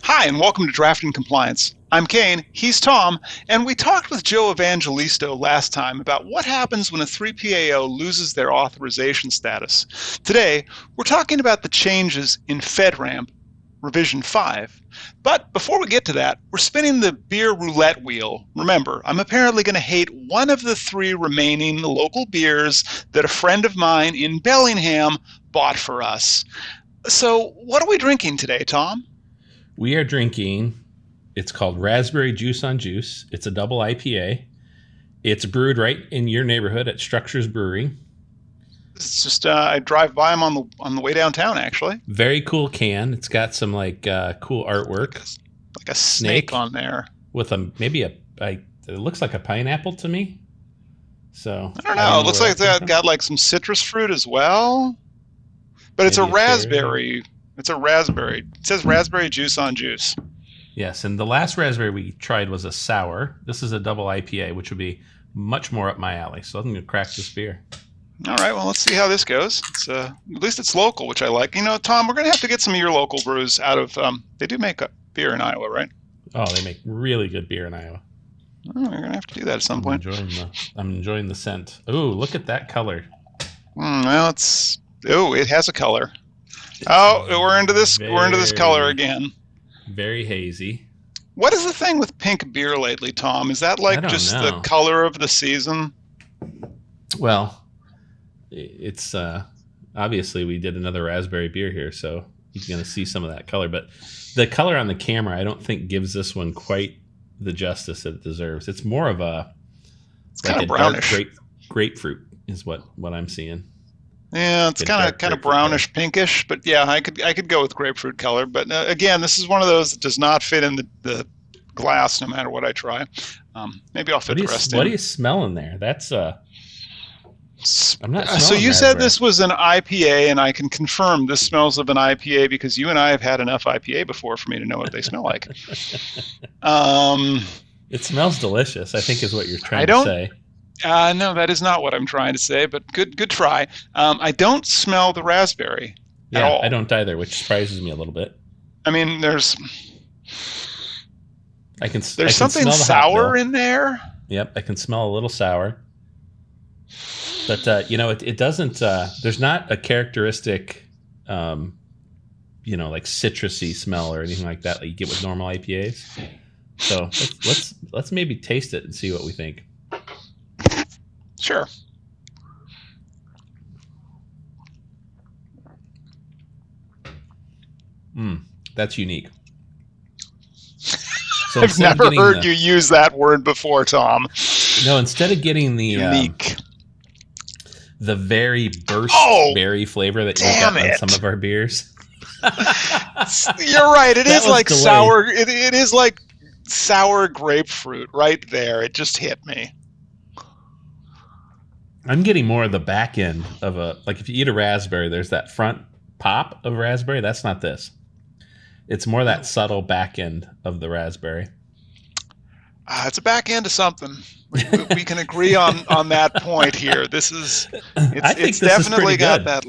Hi, and welcome to Draft and Compliance. I'm Kane, he's Tom, and we talked with Joe Evangelisto last time about what happens when a 3PAO loses their authorization status. Today, we're talking about the changes in FedRAMP Revision 5. But before we get to that, we're spinning the beer roulette wheel. Remember, I'm apparently going to hate one of the three remaining local beers that a friend of mine in Bellingham bought for us. So, what are we drinking today, Tom? We are drinking, it's called Raspberry Juice on Juice. It's a double IPA. It's brewed right in your neighborhood at Structures Brewery. It's just, I drive by them on the way downtown, actually. Very cool can. It's got some cool artwork. Like a snake on there. With it looks like a pineapple to me. So I don't know. It looks like it's got like some citrus fruit as well. But it's a raspberry. It's a raspberry. It says raspberry juice on juice. Yes, and the last raspberry we tried was a sour. This is a double IPA, which would be much more up my alley. So I'm going to crack this beer. All right, well, let's see how this goes. At least it's local, which I like. You know, Tom, we're going to have to get some of your local brews out of they do make a beer in Iowa, right? Oh, they make really good beer in Iowa. Oh, we're going to have to do that at some point. I'm enjoying the scent. Ooh, look at that color. Well, it has a color. We're into this color again. Very hazy. What is the thing with pink beer lately, Tom? Is that like just the color of the season? Well, it's obviously we did another raspberry beer here, so you're going to see some of that color. But the color on the camera, I don't think gives this one quite the justice that it deserves. It's more of it's kind of brownish. Dark grapefruit is what I'm seeing. Yeah, it's kind of brownish, pinkish, but yeah, I could go with grapefruit color. But again, this is one of those that does not fit in the glass, no matter what I try. Maybe I'll fit the rest in. What are you smelling there? That's I'm not smelling so you raspberry. Said this was an IPA, and I can confirm this smells of an IPA because you and I have had enough IPA before for me to know what they smell like. It smells delicious, I think is what you're trying to say. No, that is not what I'm trying to say, but good try. I don't smell the raspberry at all. I don't either, which surprises me a little bit. I mean, there's something sour in there. Yep, I can smell a little sour. But, it doesn't, there's not a characteristic, like citrusy smell or anything like that you get with normal IPAs. So let's maybe taste it and see what we think. Sure. That's unique. So I've never heard you use that word before, Tom. No, instead of getting the unique, the very burst berry flavor that you got on some of our beers. You're right. It is like sour. It is like sour grapefruit right there. It just hit me. I'm getting more of the back end of if you eat a raspberry, there's that front pop of raspberry. That's not this. It's more that subtle back end of the raspberry. It's a back end of something. We can agree on that point here. It's definitely got that.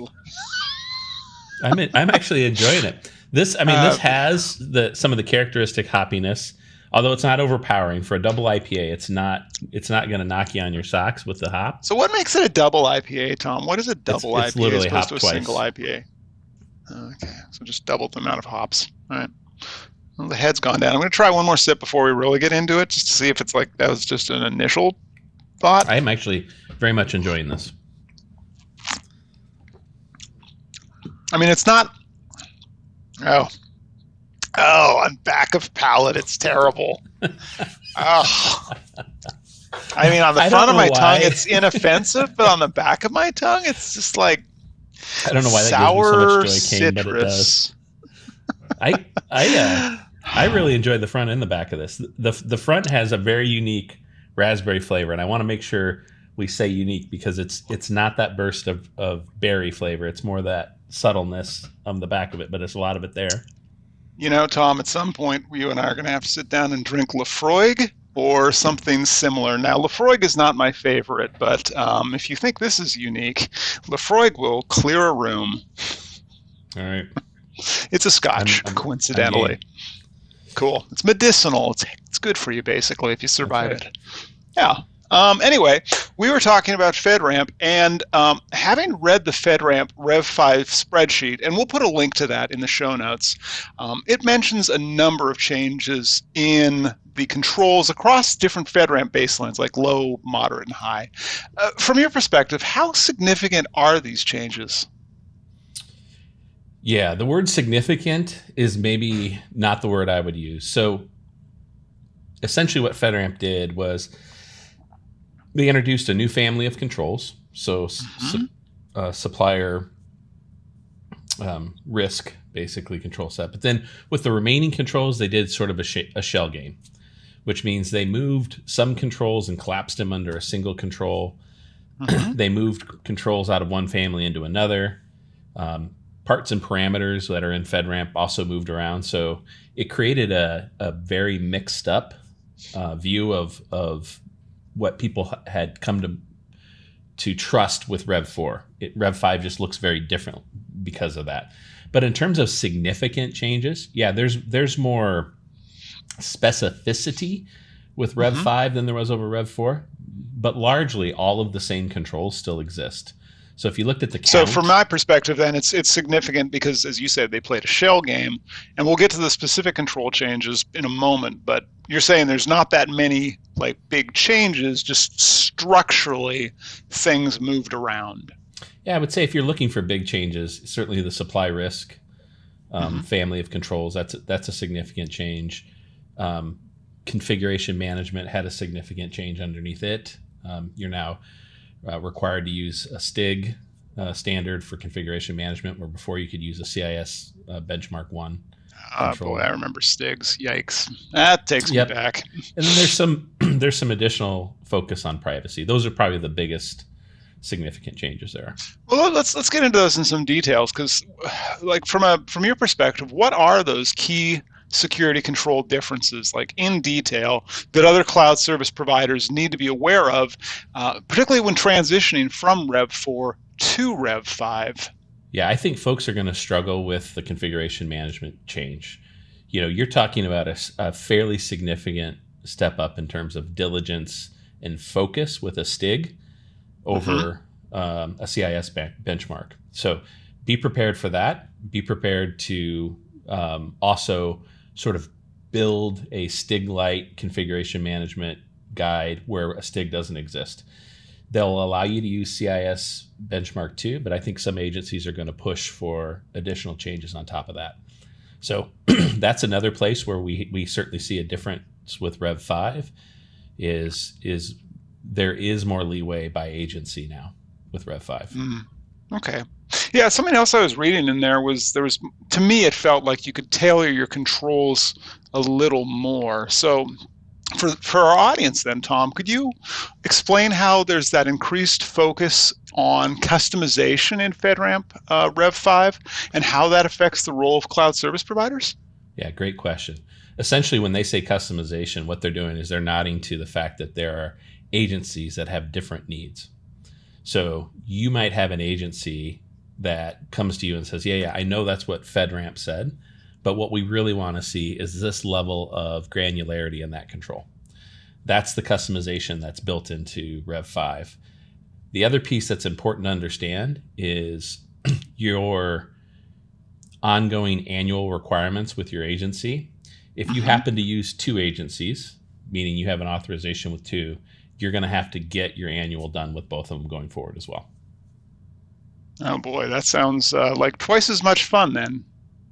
I'm actually enjoying it. This has some of the characteristic hoppiness. Although it's not overpowering for a double IPA, it's not going to knock you on your socks with the hop. So what makes it a double IPA, Tom? What is a double IPA literally as opposed to a twice. single IPA? Okay, so just double the amount of hops. All right. Well, the head's gone down. I'm going to try one more sip before we really get into it, just to see if it's like that was just an initial thought. I am actually very much enjoying this. I mean, it's not. On back of palate, it's terrible. Oh. I mean, on the front of my tongue, it's inoffensive, but on the back of my tongue, it's just like I don't know why that sour gives me so much joy, Kane, but it does. I really enjoyed the front and the back of this. The front has a very unique raspberry flavor, and I want to make sure we say unique because it's not that burst of berry flavor. It's more that subtleness on the back of it, but there's a lot of it there. You know, Tom, at some point, you and I are going to have to sit down and drink Lafroig or something similar. Now, Lefroy is not my favorite, but if you think this is unique, Lefroy will clear a room. All right. It's a scotch, I'm coincidentally. game. Cool. It's medicinal. It's good for you, basically, if you That's survive right. it. Yeah. Anyway, we were talking about FedRAMP, and having read the FedRAMP Rev 5 spreadsheet, and we'll put a link to that in the show notes, it mentions a number of changes in the controls across different FedRAMP baselines, like low, moderate, and high. From your perspective, how significant are these changes? Yeah, the word significant is maybe not the word I would use. So essentially, what FedRAMP did was they introduced a new family of controls. So Mm-hmm. supplier risk basically control set. But then with the remaining controls, they did sort of a shell game, which means they moved some controls and collapsed them under a single control. Mm-hmm. They moved controls out of one family into another. Parts and parameters that are in FedRAMP also moved around. So it created a very mixed up view of what people had come to trust with Rev 4. Rev 5 just looks very different because of that. But in terms of significant changes, yeah, there's more specificity with Rev Mm-hmm. 5 than there was over Rev 4, but largely all of the same controls still exist. So if you looked at the So from count, my perspective, then it's significant because, as you said, they played a shell game, and we'll get to the specific control changes in a moment. But you're saying there's not that many like big changes, just structurally things moved around. yeah, I would say if you're looking for big changes, certainly the supply risk Mm-hmm. family of controls, that's a significant change. Um, configuration management had a significant change underneath it. You're now required to use a STIG standard for configuration management, where before you could use a CIS benchmark 1 Boy, control. I remember Stigs. Yikes, that takes me Yep. back. And then there's some additional focus on privacy. Those are probably the biggest significant changes there. Well, let's get into those in some details because, like from your perspective, what are those key security control differences, like in detail, that other cloud service providers need to be aware of, particularly when transitioning from Rev 4 to Rev 5? Yeah, I think folks are going to struggle with the configuration management change. You know, you're talking about a fairly significant step up in terms of diligence and focus with a STIG Mm-hmm. over a CIS benchmark. So be prepared for that. Be prepared to also sort of build a STIG light configuration management guide where a STIG doesn't exist. They'll allow you to use CIS benchmark 2, but I think some agencies are going to push for additional changes on top of that. So that's another place where we certainly see a difference with Rev 5 is there is more leeway by agency now with Rev 5. Mm. Okay. Yeah, something else I was reading in there was to me it felt like you could tailor your controls a little more. So for our audience then, Tom, could you explain how there's that increased focus on customization in FedRAMP Rev 5 and how that affects the role of cloud service providers? Yeah, great question. Essentially, when they say customization, what they're doing is they're nodding to the fact that there are agencies that have different needs. So you might have an agency that comes to you and says, yeah, I know that's what FedRAMP said, but what we really want to see is this level of granularity in that control. That's the customization that's built into Rev 5. The other piece that's important to understand is your ongoing annual requirements with your agency. If you Mm-hmm. happen to use two agencies, meaning you have an authorization with two, you're going to have to get your annual done with both of them going forward as well. Oh boy, that sounds like twice as much fun then.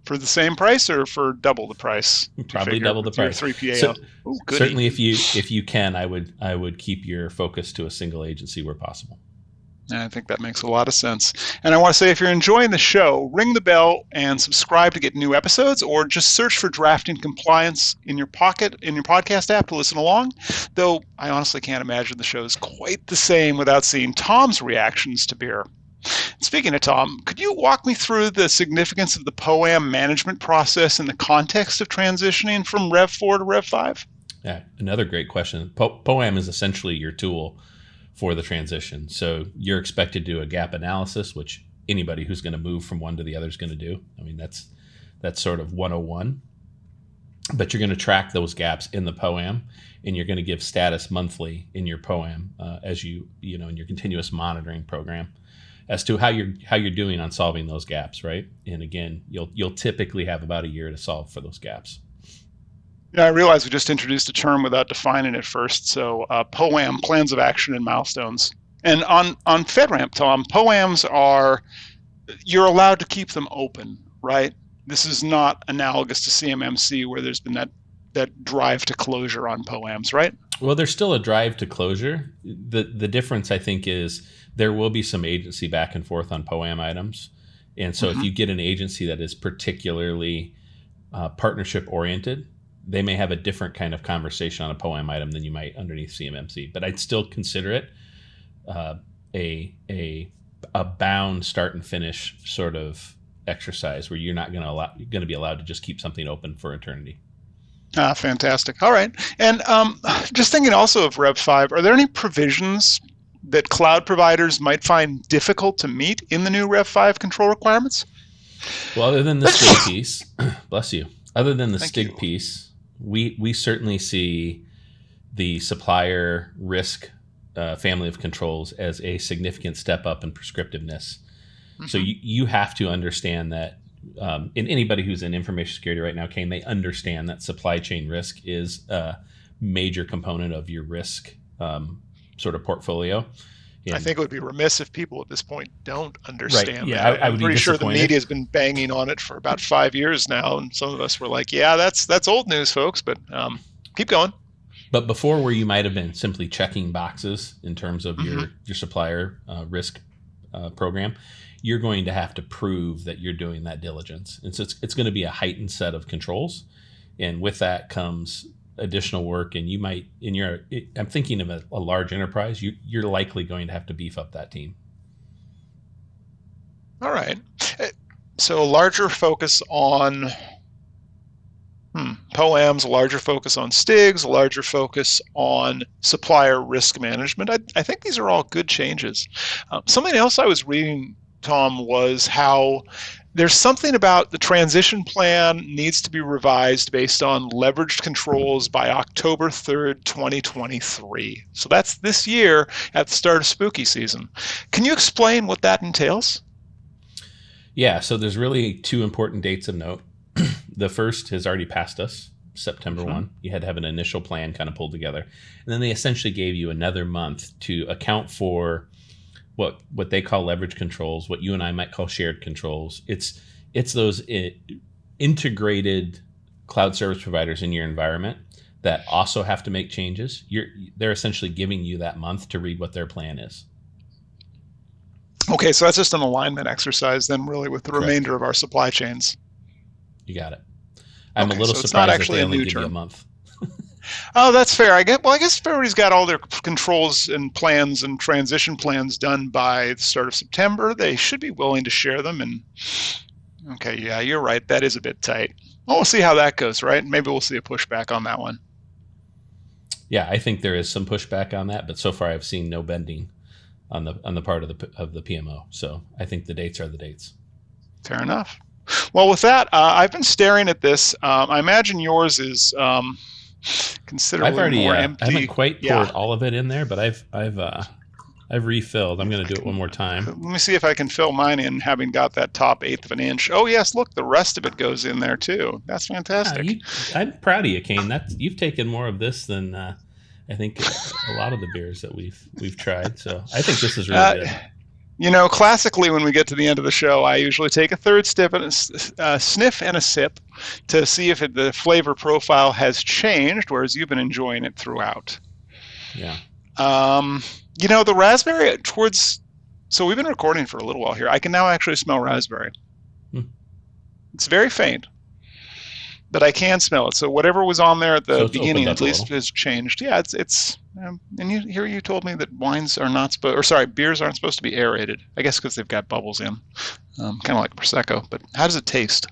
For the same price or for double the price? Do you Probably figure double the with your price. 3PAO? Oh, goody. Certainly, if you can, I would keep your focus to a single agency where possible. I think that makes a lot of sense. And I want to say if you're enjoying the show, ring the bell and subscribe to get new episodes, or just search for Drafting Compliance in your pocket, in your podcast app to listen along. Though I honestly can't imagine the show is quite the same without seeing Tom's reactions to beer. Speaking of Tom, could you walk me through the significance of the POAM management process in the context of transitioning from Rev 4 to Rev 5? Yeah, another great question. POAM is essentially your tool for the transition. So you're expected to do a gap analysis, which anybody who's going to move from one to the other is going to do. I mean, that's sort of 101. But you're going to track those gaps in the POAM, and you're going to give status monthly in your POAM as you know in your continuous monitoring program as to how you're doing on solving those gaps, right? And again, you'll typically have about a year to solve for those gaps. Yeah, I realize we just introduced a term without defining it first. So POAM, plans of action and milestones. And on FedRAMP, Tom, POAMs are, you're allowed to keep them open, right? This is not analogous to CMMC where there's been that drive to closure on POAMs, right? Well, there's still a drive to closure. The difference, I think, is there will be some agency back and forth on POAM items. And so if you get an agency that is particularly partnership oriented, they may have a different kind of conversation on a POAM item than you might underneath CMMC. But I'd still consider it a bound start and finish sort of exercise where you're not going to be allowed to just keep something open for eternity. Fantastic. All right. And just thinking also of Rev 5, are there any provisions that cloud providers might find difficult to meet in the new Rev 5 control requirements? Well, other than the STIG piece, bless you. Other than the Thank STIG you. piece, we certainly see the supplier risk family of controls as a significant step up in prescriptiveness. So you have to understand that, and anybody who's in information security right now, Kane, they understand that supply chain risk is a major component of your risk sort of portfolio. And I think it would be remiss if people at this point don't understand right. Yeah, that. I would I'm be pretty sure the disappointed. media has been banging on it for about 5 years now, and some of us were like, yeah, that's old news, folks, but keep going. But before, where you might have been simply checking boxes in terms of your supplier risk program, you're going to have to prove that you're doing that diligence. And so it's going to be a heightened set of controls. And with that comes additional work. And you might, I'm thinking of a large enterprise, you're likely going to have to beef up that team. All right. So a larger focus on POAMs, a larger focus on STIGs, a larger focus on supplier risk management. I think these are all good changes. Something else I was reading, Tom, was how there's something about the transition plan needs to be revised based on leveraged controls by October 3rd, 2023. So that's this year at the start of spooky season. Can you explain what that entails? Yeah, so there's really two important dates of note. The first has already passed us, September 1. You had to have an initial plan kind of pulled together. And then they essentially gave you another month to account for what they call leverage controls, what you and I might call shared controls. It's those integrated cloud service providers in your environment that also have to make changes. They're essentially giving you that month to read what their plan is. Okay, so that's just an alignment exercise then really with the Correct. remainder of our supply chains. You got it. I'm okay, a little so surprised that they only give you a month. Oh, that's fair. I guess if everybody's got all their controls and plans and transition plans done by the start of September, they should be willing to share them. And okay, yeah, you're right. That is a bit tight. Well, we'll see how that goes, right? Maybe we'll see a pushback on that one. Yeah, I think there is some pushback on that, but so far I've seen no bending on the part of the PMO. So I think the dates are the dates. Fair enough. Well, with that, I've been staring at this. I imagine yours is considerably more empty. I haven't quite poured all of it in there, but I've refilled. I'm going to do it one more time. Let me see if I can fill mine in, having got that top eighth of an inch. Oh yes, look, the rest of it goes in there too. That's fantastic. Yeah, I'm proud of you, Kane. You've taken more of this than I think a lot of the beers that we've tried. So I think this is really good. You know, classically, when we get to the end of the show, I usually take a third sniff and a sip to see if the flavor profile has changed, whereas you've been enjoying it throughout. Yeah. You know, the raspberry so we've been recording for a little while here. I can now actually smell raspberry. It's very faint, but I can smell it. So whatever was on there at the beginning, at least, has changed. Yeah, it's. And you told me that beers aren't supposed to be aerated. I guess because they've got bubbles in, kind of like Prosecco. But how does it taste?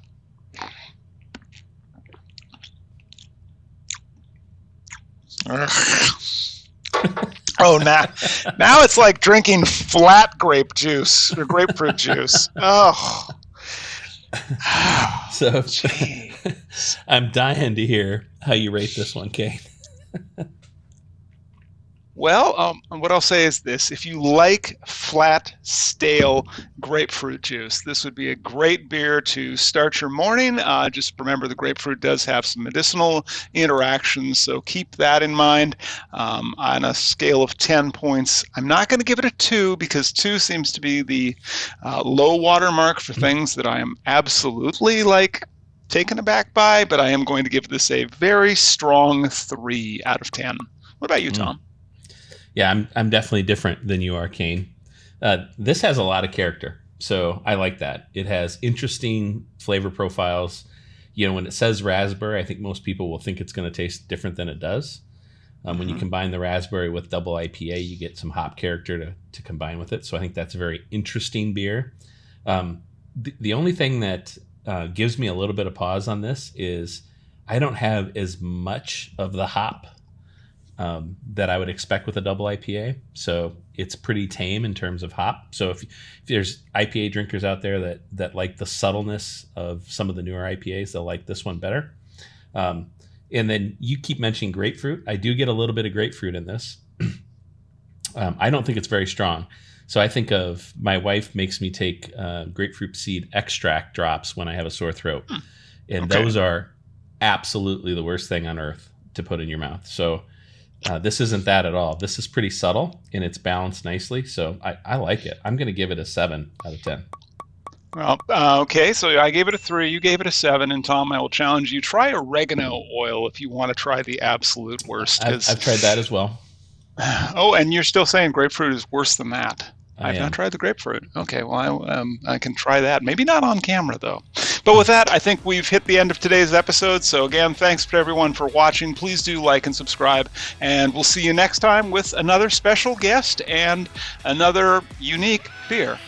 Oh, now it's like drinking flat grape juice or grapefruit juice. Oh. So I'm dying to hear how you rate this one, Kane. Well, what I'll say is this. If you like flat, stale grapefruit juice, this would be a great beer to start your morning. Just remember the grapefruit does have some medicinal interactions, so keep that in mind. On a scale of 10 points, I'm not going to give it a 2 because 2 seems to be the low water mark for things that I am absolutely taken aback by, but I am going to give this a very strong 3 out of 10. What about you, Tom? Yeah, I'm definitely different than you are, Kane. This has a lot of character, so I like that. It has interesting flavor profiles. When it says raspberry, I think most people will think it's going to taste different than it does. When you combine the raspberry with double IPA, you get some hop character to combine with it. So I think that's a very interesting beer. The only thing that gives me a little bit of pause on this is I don't have as much of the hop that I would expect with a double IPA. So it's pretty tame in terms of hop. So if there's IPA drinkers out there that like the subtleness of some of the newer IPAs, they'll like this one better. And then you keep mentioning grapefruit. I do get a little bit of grapefruit in this. I don't think it's very strong. So I think of my wife makes me take grapefruit seed extract drops when I have a sore throat. And those are absolutely the worst thing on earth to put in your mouth. So this isn't that at all. This is pretty subtle and it's balanced nicely. So I like it. I'm going to give it a 7 out of 10. Well, okay, so I gave it a 3, you gave it a 7, and Tom, I will challenge you. Try oregano oil if you want to try the absolute worst. I've tried that as well. Oh, and you're still saying grapefruit is worse than that. I've not tried the grapefruit. Okay, well, I can try that. Maybe not on camera, though. But with that, I think we've hit the end of today's episode. So again, thanks to everyone for watching. Please do like and subscribe. And we'll see you next time with another special guest and another unique beer.